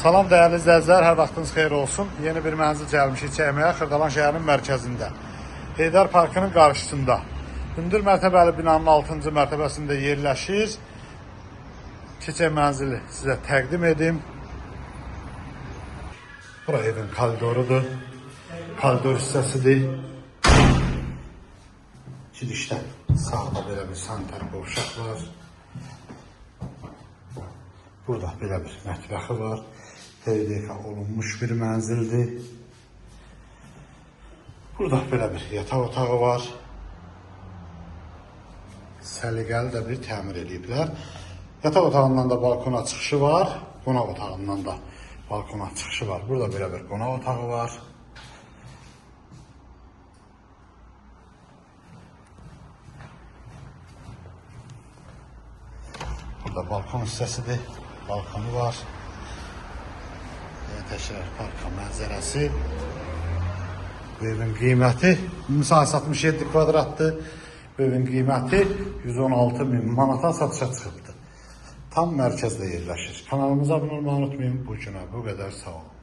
Salam değerli izləyicilər, hər vaxtınız xeyir olsun. Yeni bir mənzil gəlmişik çəkməyə Xırdalan şəhərinin mərkəzində. Heydər Parkının qarşısında. Hündür mərtəbəli binanın 6-cı mərtəbəsində yerləşir. Çiçək mənzili sizə təqdim edim. Bura evin koridorudur. Koridor hissəsidir. Girişdə sağda belə bir sanitar qovşaq var. Burada belə bir mətbəxi var. Teydeka olunmuş bir mənzildir. Burada belə bir yataq otağı var. Səliqəli də bir təmir ediblər. Yataq otağından da balkona çıxışı var. Qonaq otağından da balkona çıxışı var. Burada belə bir qonaq otağı var. Burada balkon hissəsidir. Balkonu var. Təşrif parka mənzərəsi. Bu evin qiyməti 67 kvadratdır. Bu evin qiyməti 116.000 manata satışa çıxıbdır. Tam mərkəzdə yerləşir. Kanalımıza abunə olmayı unutmayın. Bu günə bu qədər, sağ olun.